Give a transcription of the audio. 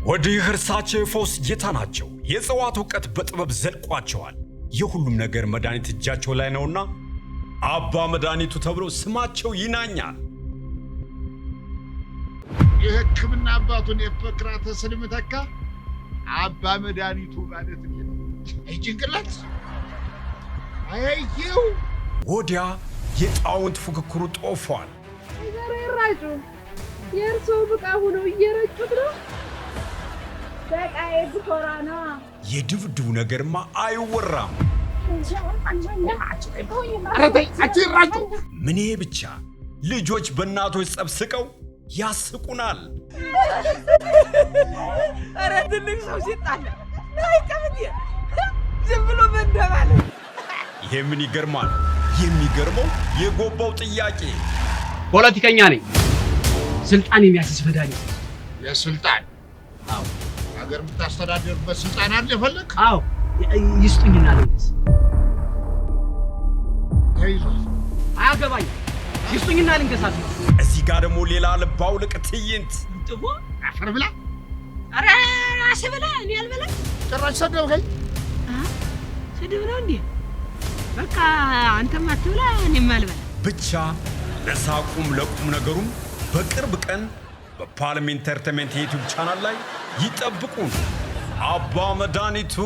ወዲህ እርሳቸው የፈውስ ጌታ ናቸው። የእጽዋት ዕውቀት በጥበብ ዘልቋቸዋል። የሁሉም ነገር መድኃኒት እጃቸው ላይ ነውና አባ መድኃኒቱ ተብለው ስማቸው ይናኛል። የሕክምና አባቱን የሶቅራጥስን ምተካ አባ መድኃኒቱ ማለት ነው። ጭንቅላት አይየው። ወዲያ የጣውንት ፉክክሩ ጦፏል። ይራጩ የእርሶ ብቃ ሆነው እየረጩት ነው። በቃዬ ዝኮራና የድብድቡ ነገርማ አይወራም። ምን ብቻ ልጆች በእናቶች ጸብ ስቀው ያስቁናል። አረ ትልቅ ሰው ሲጣላ አይቀምጥ ዝም ብሎ መደባለ። ይሄ ምን ይገርማል? የሚገርመው የጎባው ጥያቄ ፖለቲከኛ ነኝ። ስልጣን የሚያስስ መድኃኒት የስልጣን አዎ፣ ሀገር የምታስተዳድርበት ስልጣን አለ ፈለክ? አዎ ይስጡኝና ልንገስ። ተይዟል። አያገባኝ። ይስጡኝና ልንገሳት። እዚህ ጋር ደግሞ ሌላ ልባው ልቅ ትዕይንት ጥቦ አፈር ብላ። አረ ራስ ብላ እኔ አልበላ። ጭራሽ ሰደብከኝ። ስድብ ነው እንዴ? በቃ አንተም አትብላ እኔም አልበላ። ብቻ ለሳቁም ለቁም ነገሩም በቅርብ ቀን በፓልም ኢንተርቴይንመንት የዩቲዩብ ቻናል ላይ ይጠብቁን። አባ መድኃኒቱ